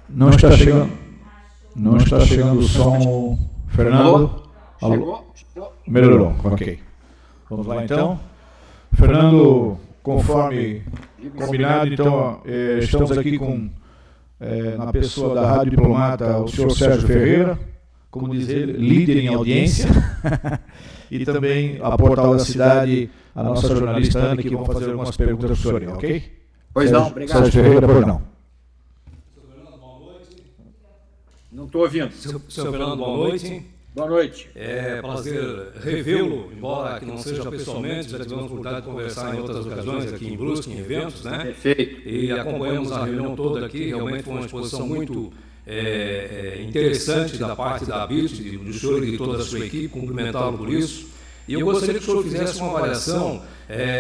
Não está chegando. Não está chegando o som. Fernando? Alô? Melhorou, ok. Vamos lá então. Fernando, conforme combinado, então, estamos aqui com, na pessoa da Rádio Diplomata, o senhor Sérgio Ferreira, como diz ele, líder em audiência, e também a Portal da Cidade, a nossa jornalista Ana, que vão fazer algumas perguntas para o senhor, ok? Pois não, obrigado. Sérgio Ferreira, por não. Não estou ouvindo. Senhor Fernando, boa noite. Boa noite. É prazer revê-lo, embora que não seja pessoalmente, já tivemos a oportunidade de conversar em outras ocasiões aqui em Brusque, em eventos, né? Perfeito. E acompanhamos a reunião toda aqui, realmente foi uma exposição muito interessante da parte da ABIT, do senhor e de toda a sua equipe, cumprimentá-lo por isso. E eu gostaria que o senhor fizesse uma avaliação,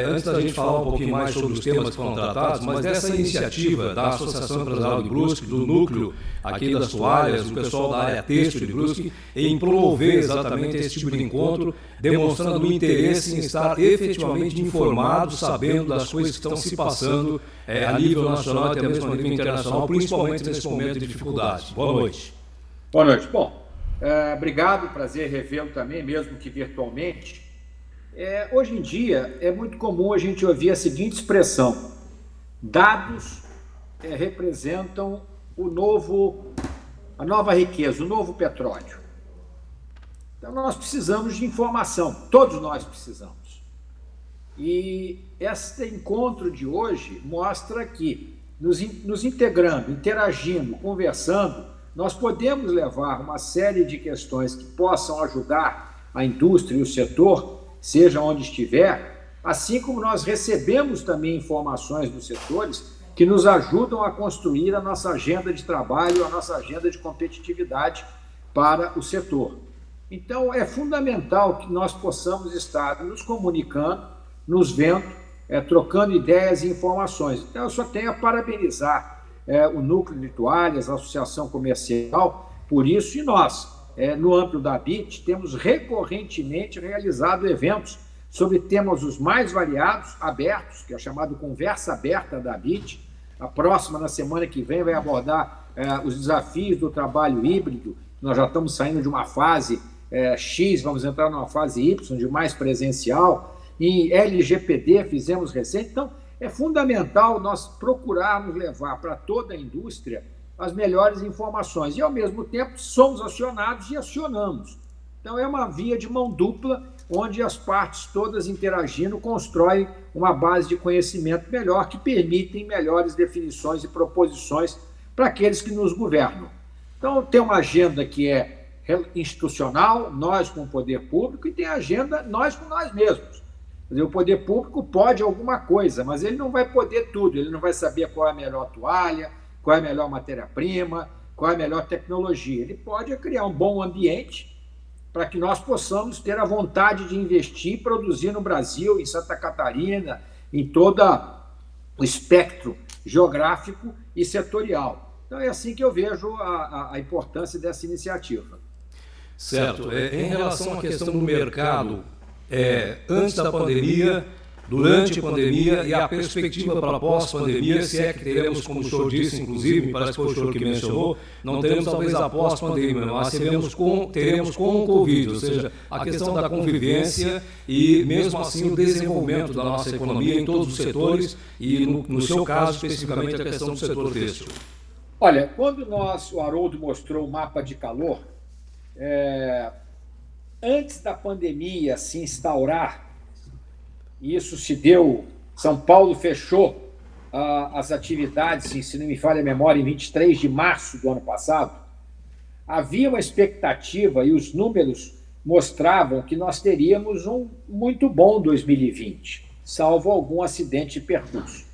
antes da gente falar um pouquinho mais sobre os temas que foram tratados, mas dessa iniciativa da Associação Empresarial de Brusque, do núcleo aqui das toalhas, do pessoal da área têxtil de Brusque, em promover exatamente esse tipo de encontro, demonstrando o interesse em estar efetivamente informado, sabendo das coisas que estão se passando a nível nacional e até mesmo a nível internacional, principalmente nesse momento de dificuldade. Boa noite. Boa noite. Bom, obrigado, prazer revê-lo também, mesmo que virtualmente. Hoje em dia, é muito comum a gente ouvir a seguinte expressão: dados representam a nova riqueza, o novo petróleo. Então, nós precisamos de informação, todos nós precisamos. E este encontro de hoje mostra que, nos integrando, interagindo, conversando, nós podemos levar uma série de questões que possam ajudar a indústria e o setor, seja onde estiver, assim como nós recebemos também informações dos setores que nos ajudam a construir a nossa agenda de trabalho, a nossa agenda de competitividade para o setor. Então, é fundamental que nós possamos estar nos comunicando, nos vendo, trocando ideias e informações. Então, eu só tenho a parabenizar o Núcleo de Toalhas, a Associação Comercial, por isso, e nós, no âmbito da ABIT, temos recorrentemente realizado eventos sobre temas os mais variados, abertos, que é chamado Conversa Aberta da ABIT. A próxima, na semana que vem, vai abordar os desafios do trabalho híbrido. Nós já estamos saindo de uma fase X, vamos entrar numa fase Y, de mais presencial. Em LGPD fizemos recente. Então, é fundamental nós procurarmos levar para toda a indústria as melhores informações. E, ao mesmo tempo, somos acionados e acionamos. Então, é uma via de mão dupla, onde as partes todas interagindo constroem uma base de conhecimento melhor, que permitem melhores definições e proposições para aqueles que nos governam. Então, tem uma agenda que é institucional, nós com o poder público, e tem a agenda nós com nós mesmos. Quer dizer, o poder público pode alguma coisa, mas ele não vai poder tudo, ele não vai saber qual é a melhor toalha, qual é a melhor matéria-prima, qual é a melhor tecnologia. Ele pode criar um bom ambiente para que nós possamos ter a vontade de investir e produzir no Brasil, em Santa Catarina, em todo o espectro geográfico e setorial. Então, é assim que eu vejo a importância dessa iniciativa. Certo. Em relação à questão do mercado, antes da pandemia, durante a pandemia e a perspectiva para pós-pandemia, se é que teremos, como o senhor disse, inclusive, me parece que foi o senhor que mencionou, não teremos talvez a pós-pandemia, mas teremos com o Covid, ou seja, a questão da convivência e, mesmo assim, o desenvolvimento da nossa economia em todos os setores e, no seu caso, especificamente, a questão do setor têxtil. Olha, quando o Haroldo mostrou o mapa de calor, antes da pandemia se instaurar, isso se deu, São Paulo fechou as atividades, se não me falha a memória, em 23 de março do ano passado, havia uma expectativa e os números mostravam que nós teríamos um muito bom 2020, salvo algum acidente de percurso.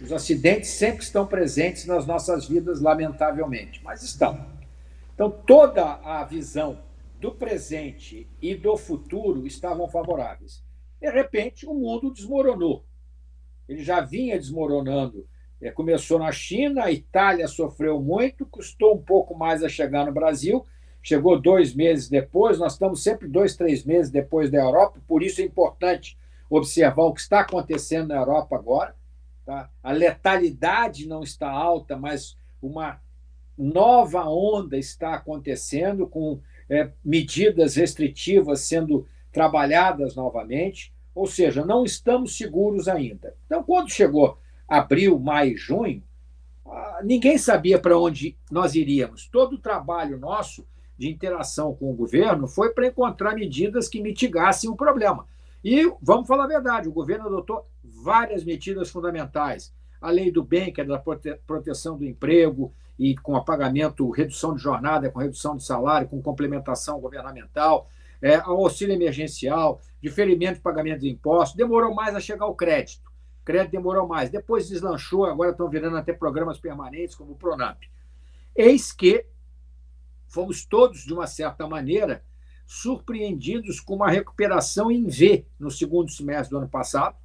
Os acidentes sempre estão presentes nas nossas vidas, lamentavelmente, mas estão. Então, toda a visão do presente e do futuro estavam favoráveis. De repente, o mundo desmoronou. Ele já vinha desmoronando. Começou na China, a Itália sofreu muito, custou um pouco mais a chegar no Brasil, chegou 2 meses depois, nós estamos sempre 2, 3 meses depois da Europa, por isso é importante observar o que está acontecendo na Europa agora. Tá? A letalidade não está alta, mas uma nova onda está acontecendo, com medidas restritivas sendo trabalhadas novamente, ou seja, não estamos seguros ainda. Então, quando chegou abril, maio, junho, ninguém sabia para onde nós iríamos. Todo o trabalho nosso de interação com o governo foi para encontrar medidas que mitigassem o problema. E, vamos falar a verdade, o governo adotou várias medidas fundamentais. A lei do bem, que é da proteção do emprego, e com apagamento, redução de jornada, com redução de salário, com complementação governamental, ao auxílio emergencial, diferimento de pagamento de impostos. Demorou mais a chegar o crédito. O crédito demorou mais. Depois deslanchou, agora estão virando até programas permanentes, como o Pronamp. Eis que fomos todos, de uma certa maneira, surpreendidos com uma recuperação em V no segundo semestre do ano passado,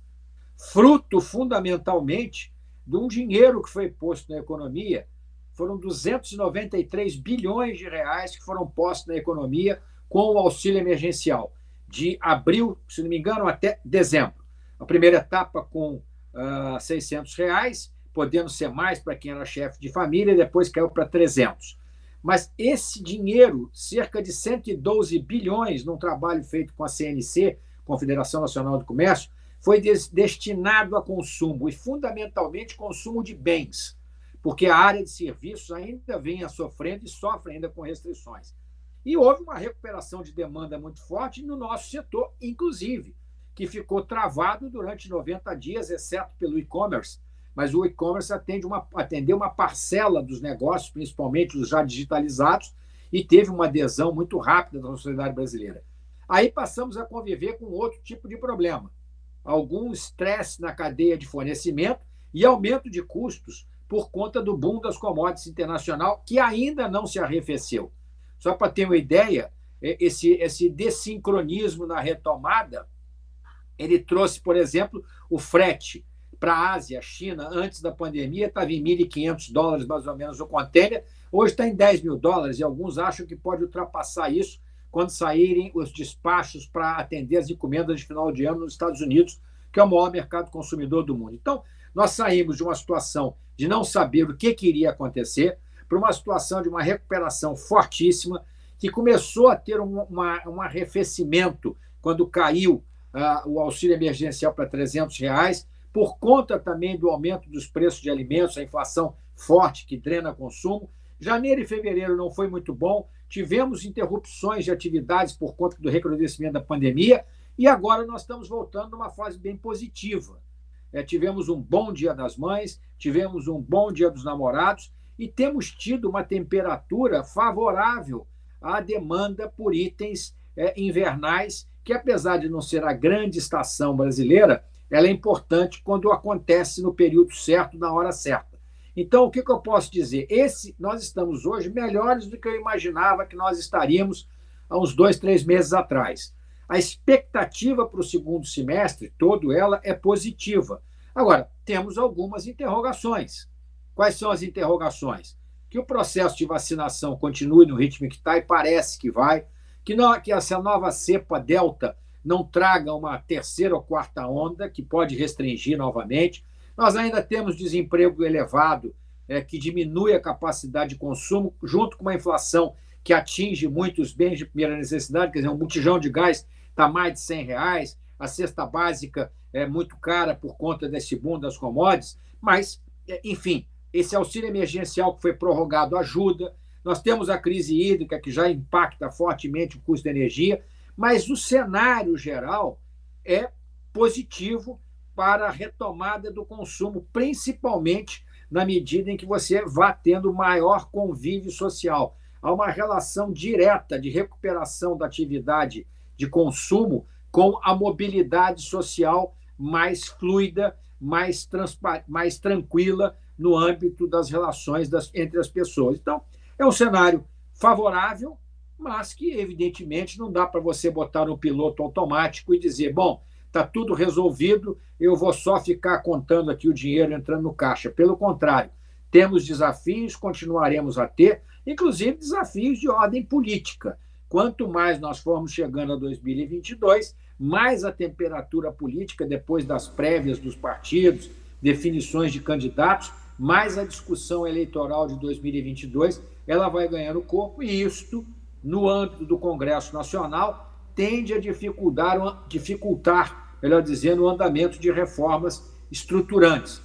fruto, fundamentalmente, de um dinheiro que foi posto na economia. Foram 293 bilhões de reais que foram postos na economia com o auxílio emergencial, de abril, se não me engano, até dezembro. A primeira etapa com R$ 600, podendo ser mais para quem era chefe de família, e depois caiu para 300. Mas esse dinheiro, cerca de 112 bilhões, num trabalho feito com a CNC, Confederação Nacional do Comércio, foi destinado a consumo, e fundamentalmente consumo de bens, porque a área de serviços ainda vem sofrendo e sofre ainda com restrições. E houve uma recuperação de demanda muito forte no nosso setor, inclusive, que ficou travado durante 90 dias, exceto pelo e-commerce, mas o e-commerce atendeu uma parcela dos negócios, principalmente os já digitalizados, e teve uma adesão muito rápida da sociedade brasileira. Aí passamos a conviver com outro tipo de problema, algum estresse na cadeia de fornecimento e aumento de custos por conta do boom das commodities internacional, que ainda não se arrefeceu. Só para ter uma ideia, esse dessincronismo na retomada, ele trouxe, por exemplo, o frete para a Ásia, China, antes da pandemia, estava em $1.500 mais ou menos o container, hoje está em $10 mil, e alguns acham que pode ultrapassar isso quando saírem os despachos para atender as encomendas de final de ano nos Estados Unidos, que é o maior mercado consumidor do mundo. Então, nós saímos de uma situação de não saber o que iria acontecer para uma situação de uma recuperação fortíssima, que começou a ter um arrefecimento quando caiu o auxílio emergencial para R$ 300, por conta também do aumento dos preços de alimentos, a inflação forte que drena consumo. Janeiro e fevereiro não foi muito bom, tivemos interrupções de atividades por conta do recrudescimento da pandemia, e agora nós estamos voltando numa fase bem positiva. Tivemos um bom Dia das Mães, tivemos um bom Dia dos Namorados, e temos tido uma temperatura favorável à demanda por itens invernais, que apesar de não ser a grande estação brasileira, ela é importante quando acontece no período certo, na hora certa. Então, o que eu posso dizer? Nós estamos hoje melhores do que eu imaginava que nós estaríamos há uns 2, 3 meses atrás. A expectativa para o segundo semestre, toda ela, é positiva. Agora, temos algumas interrogações. Quais são as interrogações? Que o processo de vacinação continue no ritmo que está, e parece que vai, que essa nova cepa Delta não traga uma terceira ou quarta onda, que pode restringir novamente. Nós ainda temos desemprego elevado, que diminui a capacidade de consumo, junto com uma inflação que atinge muitos bens de primeira necessidade, quer dizer, um botijão de gás está mais de R$ 100, a cesta básica é muito cara por conta desse boom das commodities, mas, enfim, esse auxílio emergencial que foi prorrogado ajuda. Nós temos a crise hídrica, que já impacta fortemente o custo da energia, mas o cenário geral é positivo para a retomada do consumo, principalmente na medida em que você vá tendo maior convívio social. Há uma relação direta de recuperação da atividade de consumo com a mobilidade social mais fluida, mais tranquila no âmbito das relações entre as pessoas. Então, é um cenário favorável, mas que, evidentemente, não dá para você botar no piloto automático e dizer, bom, está tudo resolvido, eu vou só ficar contando aqui o dinheiro entrando no caixa. Pelo contrário, temos desafios, continuaremos a ter, inclusive desafios de ordem política. Quanto mais nós formos chegando a 2022, mais a temperatura política, depois das prévias dos partidos, definições de candidatos, mais a discussão eleitoral de 2022, ela vai ganhando corpo, e isto, no âmbito do Congresso Nacional, tende a dificultar, melhor dizendo, o andamento de reformas estruturantes.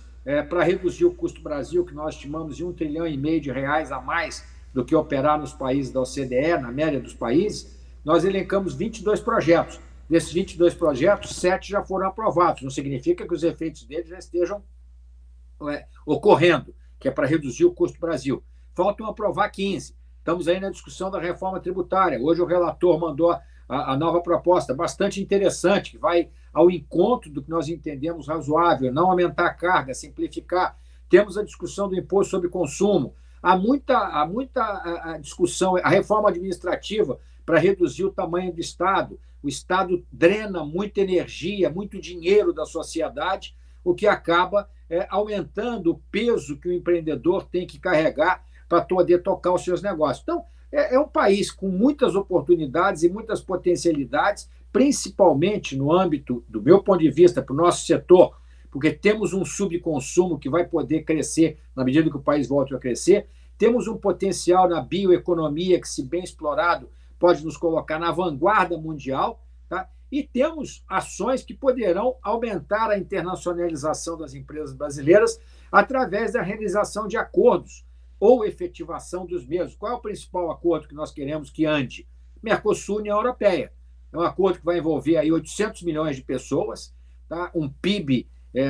Para reduzir o custo do Brasil, que nós estimamos de R$ 1,5 trilhão a mais do que operar nos países da OCDE, na média dos países, nós elencamos 22 projetos. Desses 22 projetos, 7 já foram aprovados. Não significa que os efeitos deles já estejam ocorrendo, que é para reduzir o custo do Brasil. Faltam aprovar 15. Estamos aí na discussão da reforma tributária. Hoje o relator mandou a nova proposta, bastante interessante, que vai ao encontro do que nós entendemos razoável, não aumentar a carga, simplificar. Temos a discussão do imposto sobre consumo. Há muita discussão, a reforma administrativa para reduzir o tamanho do Estado. O Estado drena muita energia, muito dinheiro da sociedade, o que acaba aumentando o peso que o empreendedor tem que carregar para poder tocar os seus negócios. Então, é um país com muitas oportunidades e muitas potencialidades, principalmente no âmbito, do meu ponto de vista, para o nosso setor, porque temos um subconsumo que vai poder crescer na medida que o país volte a crescer, temos um potencial na bioeconomia que, se bem explorado, pode nos colocar na vanguarda mundial, tá? E temos ações que poderão aumentar a internacionalização das empresas brasileiras através da realização de acordos ou efetivação dos mesmos. Qual é o principal acordo que nós queremos que ande? Mercosul e União Europeia. É um acordo que vai envolver aí 800 milhões de pessoas, tá? Um PIB,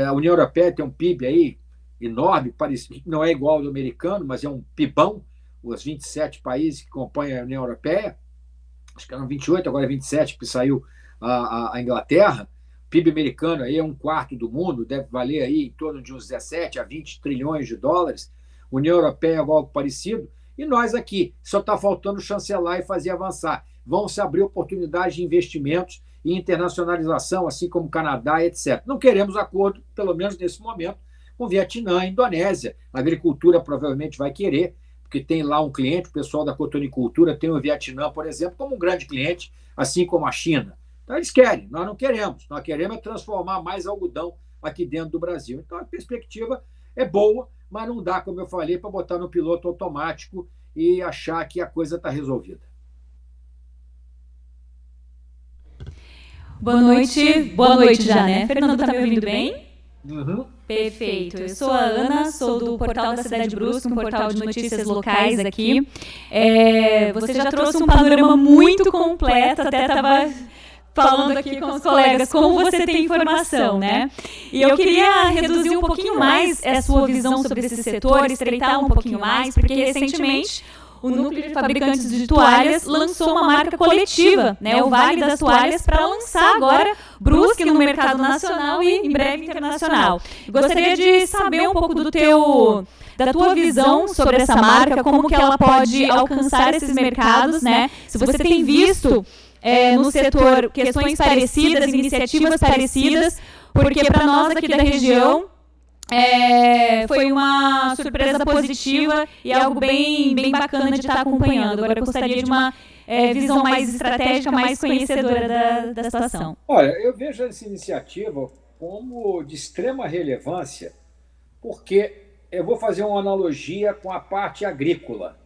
a União Europeia tem um PIB aí enorme, parecido, não é igual ao do americano, mas é um PIBão, os 27 países que compõem a União Europeia, acho que eram 28, agora é 27, porque saiu a Inglaterra. O PIB americano aí é 1/4 do mundo, deve valer aí em torno de uns 17 a 20 trilhões de dólares. União Europeia é algo parecido. E nós aqui, só está faltando chancelar e fazer avançar. Vão se abrir oportunidades de investimentos e internacionalização, assim como Canadá, etc. Não queremos acordo, pelo menos nesse momento, com Vietnã e Indonésia. A agricultura provavelmente vai querer, porque tem lá um cliente, o pessoal da cotonicultura tem o Vietnã, por exemplo, como um grande cliente, assim como a China. Então, eles querem, nós não queremos. Nós queremos é transformar mais algodão aqui dentro do Brasil. Então, a perspectiva é boa, mas não dá, como eu falei, para botar no piloto automático e achar que a coisa está resolvida. Boa noite já, né? Fernando, tá me ouvindo bem? Uhum. Perfeito. Eu sou a Ana, sou do portal da Cidade Brusque, um portal de notícias locais aqui. Você já trouxe um panorama muito completo, até estava falando aqui com os colegas como você tem informação, né? E eu queria reduzir um pouquinho mais a sua visão sobre esse setor, estreitar um pouquinho mais, porque recentemente o Núcleo de Fabricantes de Toalhas lançou uma marca coletiva, né, o Vale das Toalhas, para lançar agora Brusque no mercado nacional e em breve internacional. Gostaria de saber um pouco da tua visão sobre essa marca, como que ela pode alcançar esses mercados, né? Se você tem visto no setor questões parecidas, iniciativas parecidas, porque para nós aqui da região foi uma surpresa positiva e algo bem bacana de estar acompanhando. Agora eu gostaria de uma visão mais estratégica, mais conhecedora da situação. Olha, eu vejo essa iniciativa como de extrema relevância, porque eu vou fazer uma analogia com a parte agrícola.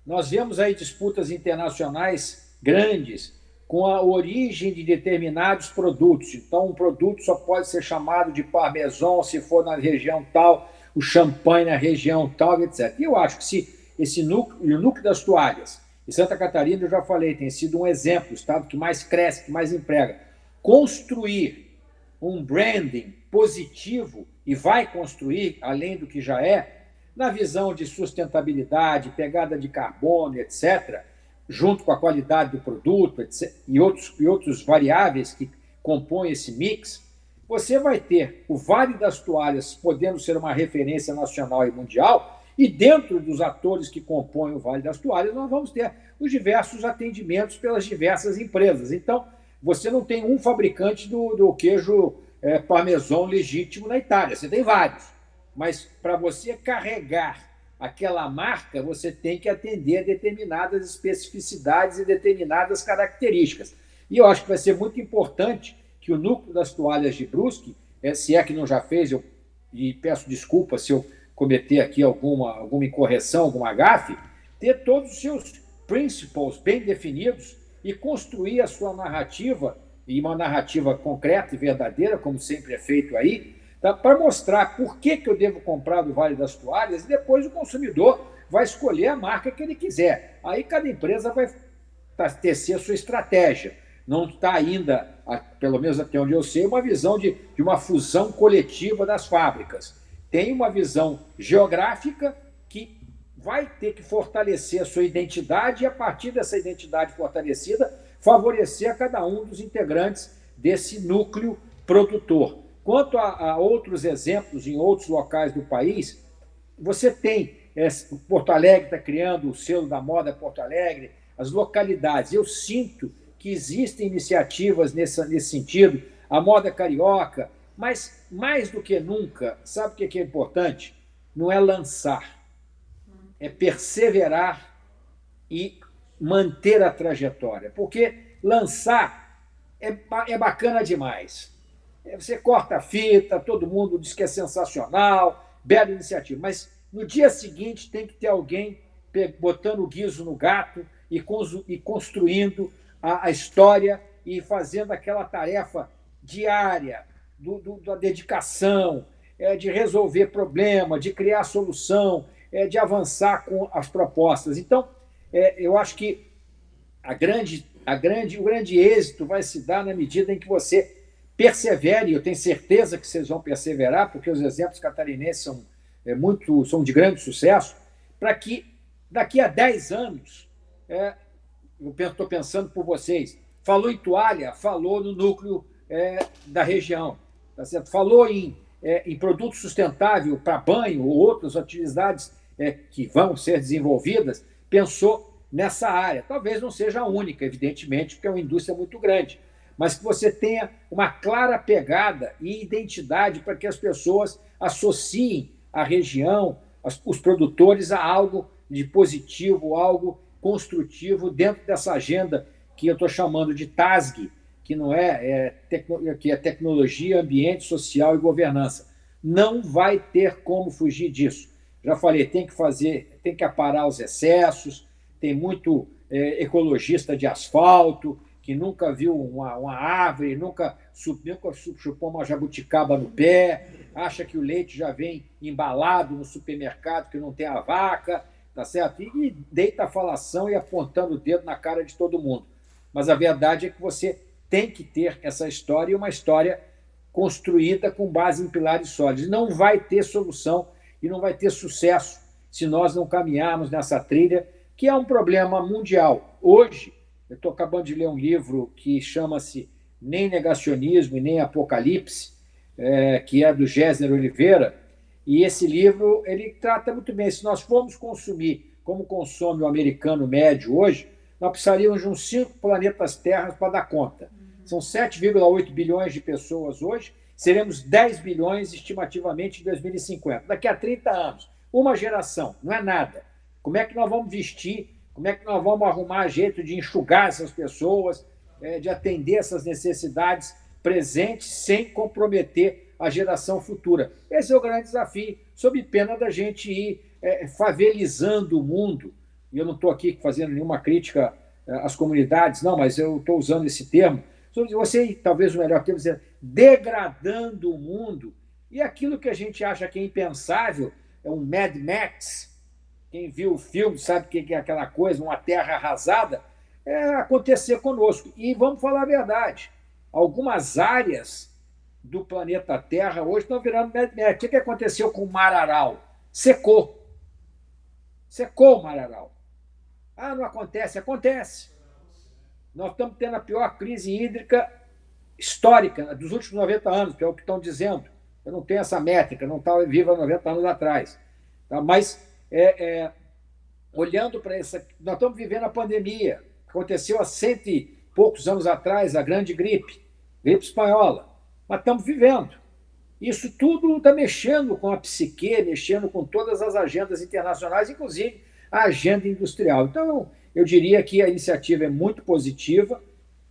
Nós vemos aí disputas internacionais grandes com a origem de determinados produtos. Então, um produto só pode ser chamado de parmesão se for na região tal, o champanhe na região tal, etc. E eu acho que se esse núcleo, o núcleo das toalhas, e Santa Catarina, eu já falei, tem sido um exemplo, o estado que mais cresce, que mais emprega, construir um branding positivo, e vai construir, além do que já é, na visão de sustentabilidade, pegada de carbono, etc., junto com a qualidade do produto, etc., e outros variáveis que compõem esse mix, você vai ter o Vale das Toalhas podendo ser uma referência nacional e mundial, e dentro dos atores que compõem o Vale das Toalhas, nós vamos ter os diversos atendimentos pelas diversas empresas. Então, você não tem um fabricante do queijo parmesão legítimo na Itália, você tem vários. Mas para você carregar aquela marca, você tem que atender a determinadas especificidades e determinadas características. E eu acho que vai ser muito importante que o Núcleo das Toalhas de Brusque, se é que não já fez, e peço desculpa se eu cometer aqui alguma incorreção, alguma gafe, ter todos os seus principles bem definidos e construir a sua narrativa, e uma narrativa concreta e verdadeira, como sempre é feito aí, tá? Para mostrar por que eu devo comprar do Vale das Toalhas, e depois o consumidor vai escolher a marca que ele quiser. Aí cada empresa vai tecer a sua estratégia. Não está ainda, pelo menos até onde eu sei, uma visão de uma fusão coletiva das fábricas. Tem uma visão geográfica que vai ter que fortalecer a sua identidade e, a partir dessa identidade fortalecida, favorecer a cada um dos integrantes desse núcleo produtor. Quanto a outros exemplos em outros locais do país, você tem, Porto Alegre está criando o selo da moda Porto Alegre, as localidades. Eu sinto que existem iniciativas nesse sentido, a moda carioca, mas mais do que nunca, sabe o que é importante? Não é lançar, é perseverar e manter a trajetória, porque lançar é bacana demais. Você corta a fita, todo mundo diz que é sensacional, bela iniciativa, mas no dia seguinte tem que ter alguém botando o guiso no gato e construindo a história e fazendo aquela tarefa diária da dedicação, de resolver problema, de criar solução, de avançar com as propostas. Então, eu acho que o grande êxito vai se dar na medida em que você persevere, eu tenho certeza que vocês vão perseverar, porque os exemplos catarinenses são de grande sucesso, para que daqui a 10 anos, eu estou pensando por vocês, falou em toalha, falou no núcleo da região, tá certo? Falou em produto sustentável para banho ou outras atividades que vão ser desenvolvidas, pensou nessa área. Talvez não seja a única, evidentemente, porque é uma indústria muito grande, mas que você tenha uma clara pegada e identidade para que as pessoas associem a região, os produtores, a algo de positivo, algo construtivo dentro dessa agenda que eu estou chamando de TASG, que não que é tecnologia, ambiente, social e governança. Não vai ter como fugir disso. Já falei, tem que aparar os excessos, tem muito ecologista de asfalto, que nunca viu uma árvore, nunca chupou uma jabuticaba no pé, acha que o leite já vem embalado no supermercado, que não tem a vaca, tá certo? E deita a falação e apontando o dedo na cara de todo mundo. Mas a verdade é que você tem que ter essa história, e uma história construída com base em pilares sólidos. Não vai ter solução e não vai ter sucesso se nós não caminharmos nessa trilha, que é um problema mundial. Hoje, eu estou acabando de ler um livro que chama-se Nem Negacionismo e Nem Apocalipse, que é do Gessner Oliveira, e esse livro ele trata muito bem. Se nós formos consumir como consome o americano médio hoje, nós precisaríamos de uns 5 planetas Terra para dar conta. São 7,8 bilhões de pessoas hoje, seremos 10 bilhões estimativamente em 2050. Daqui a 30 anos, uma geração, não é nada. Como é que nós vamos vestir? Como é que nós vamos arrumar jeito de enxugar essas pessoas, de atender essas necessidades presentes sem comprometer a geração futura? Esse é o grande desafio, sob pena da gente ir favelizando o mundo. E eu não estou aqui fazendo nenhuma crítica às comunidades, não, mas eu estou usando esse termo. Você, talvez o melhor termo, dizer, degradando o mundo. E aquilo que a gente acha que é impensável, é um Mad Max. Quem viu o filme sabe o que é aquela coisa, uma terra arrasada, acontecer conosco. E vamos falar a verdade, algumas áreas do planeta Terra hoje estão virando Mad Max. O que aconteceu com o Mar Aral? Secou. Secou o Mar Aral. Ah, não acontece? Acontece. Nós estamos tendo a pior crise hídrica histórica dos últimos 90 anos, que é o que estão dizendo. Eu não tenho essa métrica, não estava viva 90 anos atrás. Tá? Mas, olhando para essa... Nós estamos vivendo a pandemia. Aconteceu há 100 e poucos anos atrás, a grande gripe espanhola. Mas estamos vivendo. Isso tudo está mexendo com a psique, mexendo com todas as agendas internacionais, inclusive a agenda industrial. Então, eu diria que a iniciativa é muito positiva,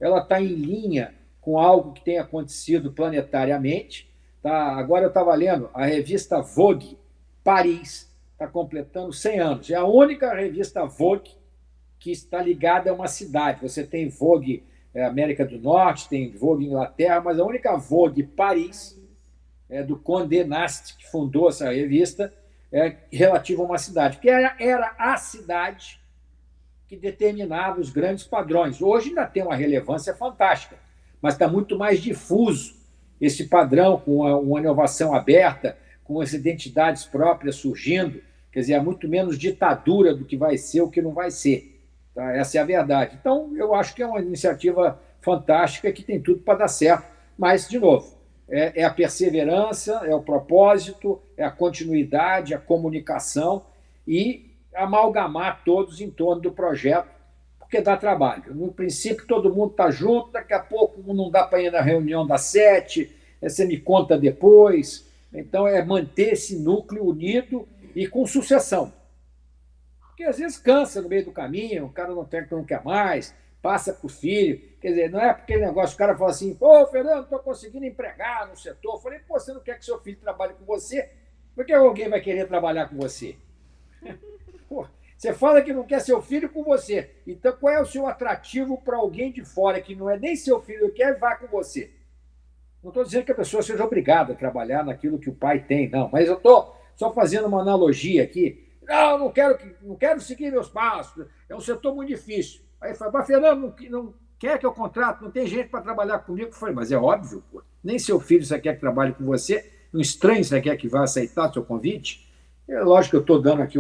ela está em linha com algo que tem acontecido planetariamente. Tá? Agora eu estava lendo a revista Vogue, Paris está completando 100 anos. É a única revista Vogue que está ligada a uma cidade. Você tem Vogue América do Norte, tem Vogue Inglaterra, mas a única Vogue Paris é do Condé Nast, que fundou essa revista, relativa a uma cidade, porque era a cidade que determinava os grandes padrões. Hoje ainda tem uma relevância fantástica, mas está muito mais difuso esse padrão, com uma inovação aberta, com as identidades próprias surgindo. Quer dizer, há muito menos ditadura do que vai ser o que não vai ser. Tá? Essa é a verdade. Então, eu acho que é uma iniciativa fantástica que tem tudo para dar certo. Mas, de novo, é a perseverança, é o propósito, é a continuidade, a comunicação e amalgamar todos em torno do projeto, porque dá trabalho. No princípio, todo mundo está junto, daqui a pouco não dá para ir na reunião das 7, você me conta depois. Então, é manter esse núcleo unido e com sucessão. Porque às vezes cansa no meio do caminho, o cara não quer mais, passa para o filho. Quer dizer, não é porque negócio, o cara fala assim, pô, Fernando, estou conseguindo empregar no setor. Eu falei, pô, você não quer que seu filho trabalhe com você? Por que alguém vai querer trabalhar com você? Pô, você fala que não quer seu filho com você. Então, qual é o seu atrativo para alguém de fora que não é nem seu filho que vai com você? Não estou dizendo que a pessoa seja obrigada a trabalhar naquilo que o pai tem, não. Mas eu estou só fazendo uma analogia aqui. Não quero seguir meus passos. É um setor muito difícil. Aí fala, mas Fernando, não quer que eu contrate? Não tem gente para trabalhar comigo? Eu falei, mas é óbvio, pô. Nem seu filho você quer que trabalhe com você. Um estranho você quer que vá aceitar seu convite? É lógico que eu estou dando aqui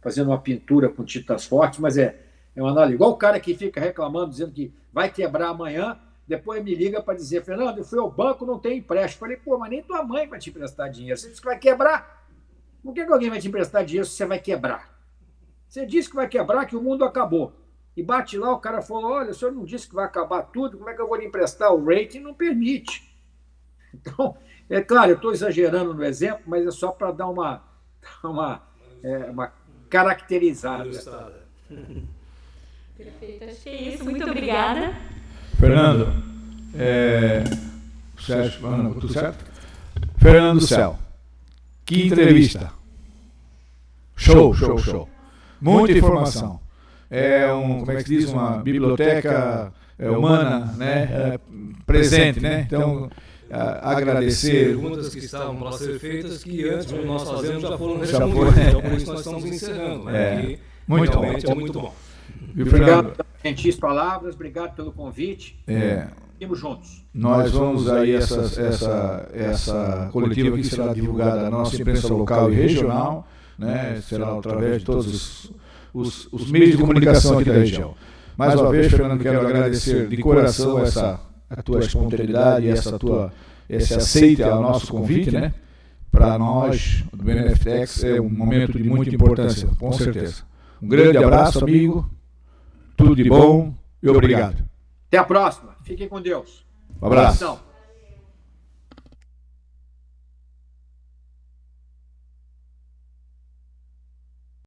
fazendo uma pintura com tintas fortes, mas é uma análise. Igual o cara que fica reclamando, dizendo que vai quebrar amanhã, depois me liga para dizer, Fernando, eu fui ao banco, não tem empréstimo. Eu falei, pô, mas nem tua mãe vai te emprestar dinheiro. Você disse que vai quebrar. Por que alguém vai te emprestar dinheiro se você vai quebrar? Você disse que vai quebrar, que o mundo acabou. E bate lá, o cara falou, olha, o senhor não disse que vai acabar tudo, como é que eu vou lhe emprestar? O rating não permite. Então, é claro, eu estou exagerando no exemplo, mas é só para dar uma caracterizada. Perfeito, achei isso. Muito obrigada. Fernando, Sérgio, tudo certo? Fernando do Céu, que entrevista. Show. Muita informação. Como é que se diz, uma biblioteca humana, né? Presente, né? Então, agradecer. Perguntas que estavam para ser feitas que antes de nós fazermos já foram respondidas. Então, por isso nós estamos encerrando. Né? Muito bom. É muito bom. Obrigado pelas gentis palavras, obrigado pelo convite. Seguimos juntos. Nós vamos aí, essa coletiva aqui será divulgada na nossa imprensa local e regional, né? Será através de todos os meios de comunicação aqui da região. Mais uma vez, Fernando, quero agradecer de coração a tua espontaneidade e esse aceite ao nosso convite, né? Para nós, do BNFTEX, é um momento de muita importância, com certeza. Um grande abraço, amigo. Tudo de bom e obrigado. Até a próxima. Fiquem com Deus. Um abraço.